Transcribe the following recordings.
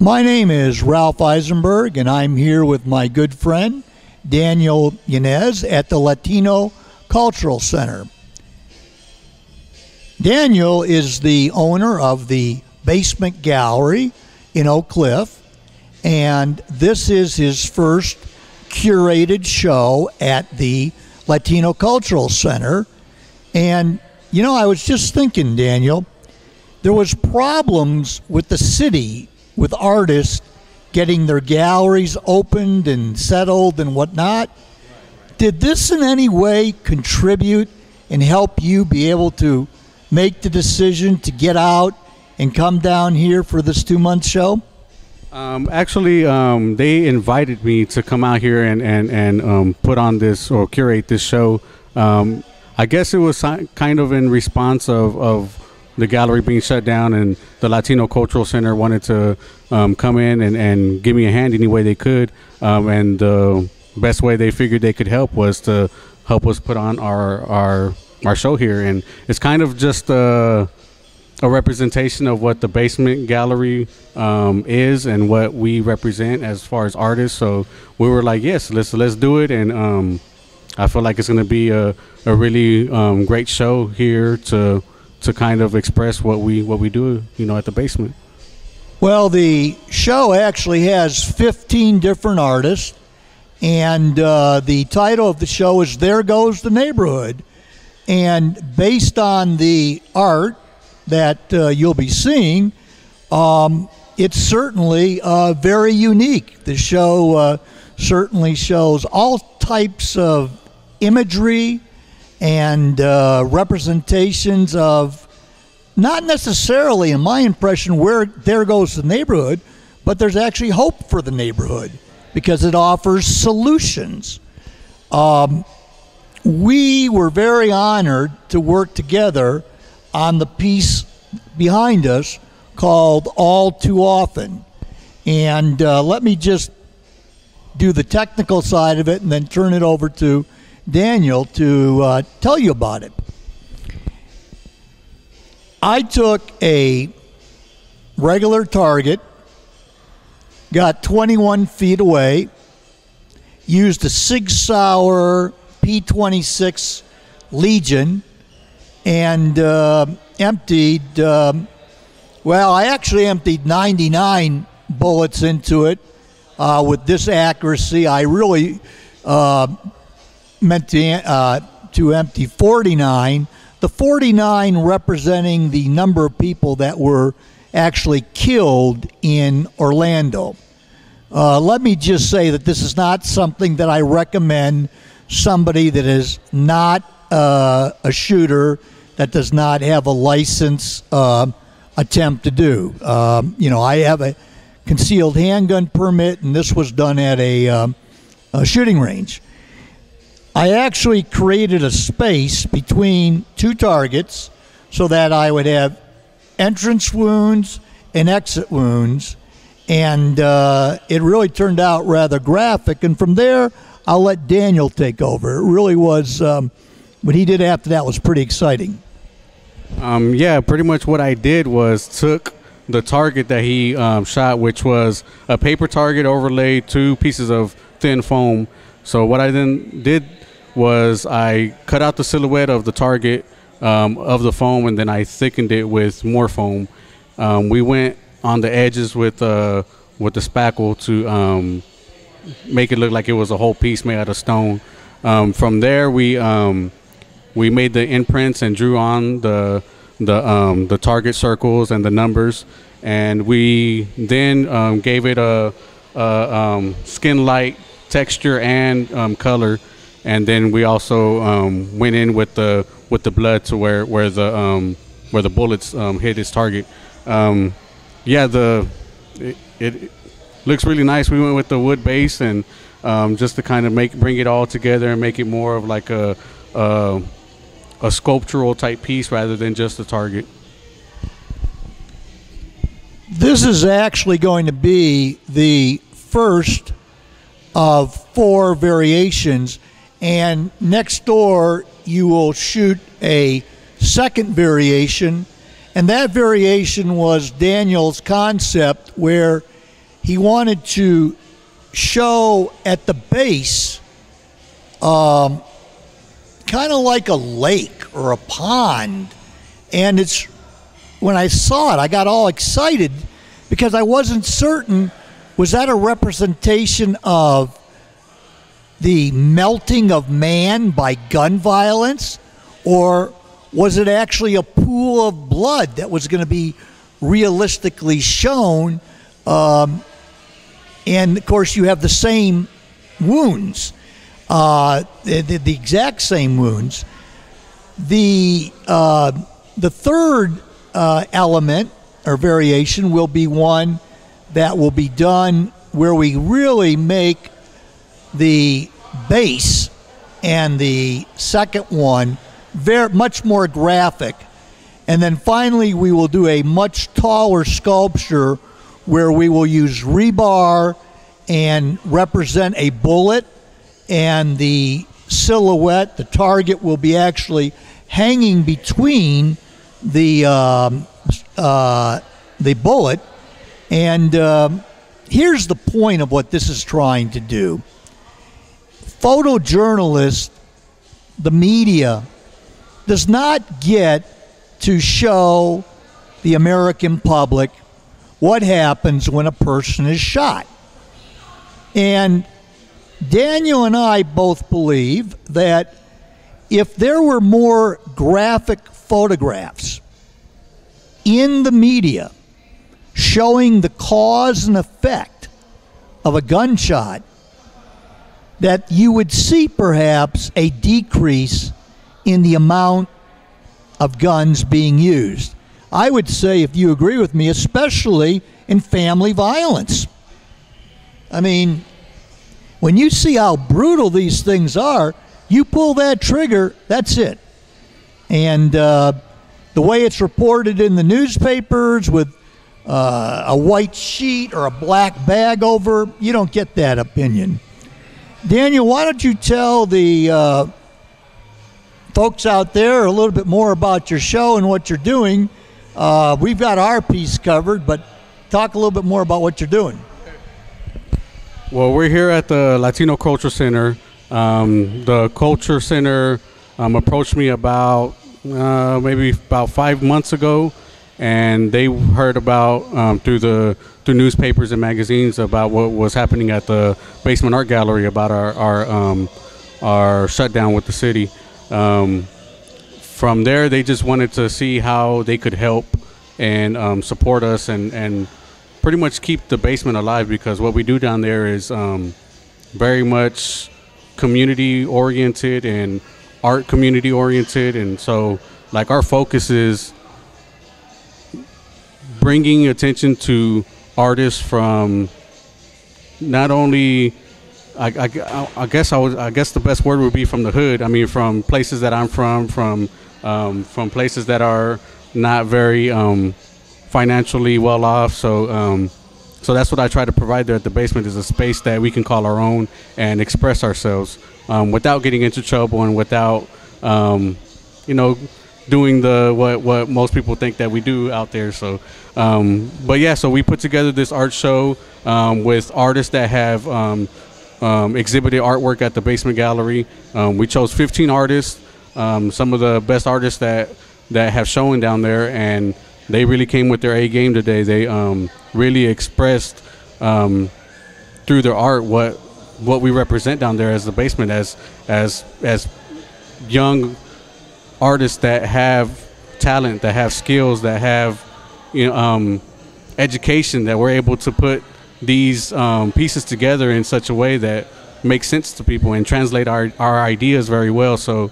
My name is Ralph Eisenberg, and I'm here with my good friend Daniel Yanez at the Latino Cultural Center. Daniel is the owner of the Basement Gallery in Oak Cliff, and this is his first curated show at the Latino Cultural Center. And, you know, I was just thinking, Daniel, there was problems with the city with artists getting their galleries opened and settled and whatnot. Did this in any way contribute and help you be able to make the decision to get out and come down here for this 2-month show? Actually, they invited me to come out here and put on this or curate this show. I guess it was kind of in response of the gallery being shut down, and the Latino Cultural Center wanted to come in and give me a hand any way they could. And the best way they figured they could help was to help us put on our show here. And it's kind of just a representation of what the Basement Gallery is and what we represent as far as artists. So we were like, yes, let's do it. And I feel like it's going to be a really great show here to kind of express what we do, you know, at the basement. Well, the show actually has 15 different artists, and the title of the show is There Goes the Neighborhood. And based on the art that you'll be seeing, it's certainly very unique. The show certainly shows all types of imagery and representations of, not necessarily, in my impression, where there goes the neighborhood, but there's actually hope for the neighborhood because it offers solutions. We were very honored to work together on the piece behind us called All Too Often. And let me just do the technical side of it and then turn it over to Daniel to tell you about it. I took a regular target, got 21 feet away, used a Sig Sauer P26 Legion, and emptied, well, I actually emptied 99 bullets into it with this accuracy. I really meant to empty 49, the 49 representing the number of people that were actually killed in Orlando. Let me just say that this is not something that I recommend somebody that is not a shooter, that does not have a license attempt to do. You know, I have a concealed handgun permit, and this was done at a shooting range. I actually created a space between two targets so that I would have entrance wounds and exit wounds, and it really turned out rather graphic. And from there, I'll let Daniel take over. It really was, what he did after that was pretty exciting. Yeah, pretty much what I did was took the target that he shot, which was a paper target overlaid 2 pieces of thin foam. So what I then did was I cut out the silhouette of the target of the foam, and then I thickened it with more foam. We went on the edges with the spackle to make it look like it was a whole piece made out of stone. From there, we made the imprints and drew on the target circles and the numbers, and we then gave it a skin light texture and color. And then we also went in with the blood to where the bullets hit its target. Yeah, it looks really nice. We went with the wood base, and just to kind of bring it all together and make it more of like a sculptural type piece rather than just a target. This is actually going to be the first of 4 variations. And next door, you will shoot a second variation. And that variation was Daniel's concept, where he wanted to show at the base kind of like a lake or a pond. And it's when I saw it, I got all excited because I wasn't certain, was that a representation of the melting of man by gun violence, or was it actually a pool of blood that was going to be realistically shown? And of course, you have the same wounds, the exact same wounds. The third element or variation will be one that will be done where we really make the base and the second one very much more graphic. And then finally, we will do a much taller sculpture where we will use rebar and represent a bullet, and the silhouette, the target, will be actually hanging between the bullet. And here's the point of what this is trying to do. Photojournalists, the media, does not get to show the American public what happens when a person is shot. And Daniel and I both believe that if there were more graphic photographs in the media showing the cause and effect of a gunshot, that you would see perhaps a decrease in the amount of guns being used. I would say, if you agree with me, especially in family violence. I mean, when you see how brutal these things are, you pull that trigger, that's it. And the way it's reported in the newspapers with a white sheet or a black bag over, you don't get that opinion. Daniel, why don't you tell the folks out there a little bit more about your show and what you're doing? We've got our piece covered, but talk a little bit more about what you're doing. Well, we're here at the Latino Culture Center. The Culture Center approached me about maybe about 5 months ago, and they heard about through newspapers and magazines about what was happening at the Basement Art Gallery, about our shutdown with the city. From there, they just wanted to see how they could help and support us and pretty much keep the basement alive, because what we do down there is very much community oriented and art community oriented. And so, like, our focus is bringing attention to artists from not only, I guess the best word would be from the hood. I mean, from places that I'm from places that are not very financially well off. So that's what I try to provide there at the basement, is a space that we can call our own and express ourselves without getting into trouble and without doing what most people think that we do out there. So but yeah, so we put together this art show with artists that have exhibited artwork at the Basement Gallery. We chose 15 artists, some of the best artists that have shown down there, and they really came with their A game today. They really expressed through their art what we represent down there as the basement, as young artists that have talent, that have skills, that have education, that we're able to put these pieces together in such a way that makes sense to people and translate our ideas very well. So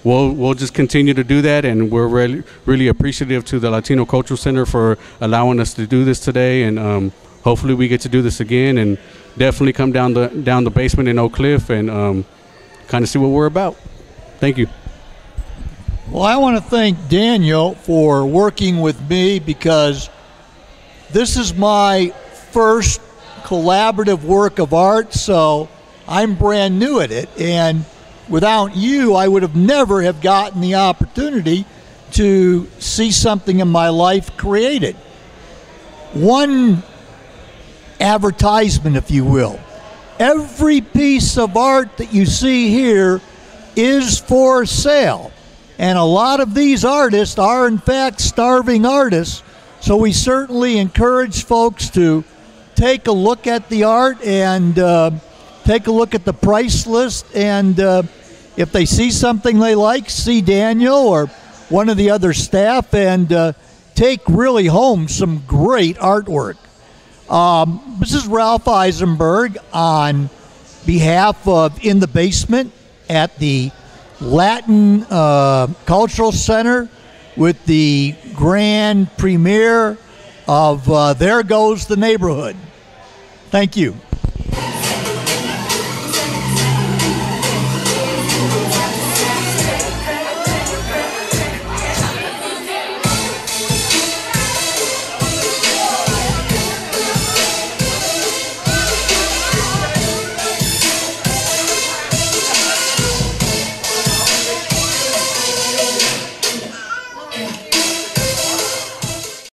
we'll just continue to do that, and we're really, really appreciative to the Latino Cultural Center for allowing us to do this today, and hopefully we get to do this again, and definitely come down the basement in Oak Cliff and kind of see what we're about. Thank you. Well, I want to thank Daniel for working with me, because this is my first collaborative work of art, so I'm brand new at it, and without you, I would have never have gotten the opportunity to see something in my life created. One advertisement, if you will. Every piece of art that you see here is for sale. And a lot of these artists are, in fact, starving artists. So we certainly encourage folks to take a look at the art and take a look at the price list. And if they see something they like, see Daniel or one of the other staff and take really home some great artwork. This is Ralph Eisenberg on behalf of In the Basement at the Latin Cultural Center with the grand premiere of There Goes the Neighborhood. Thank you.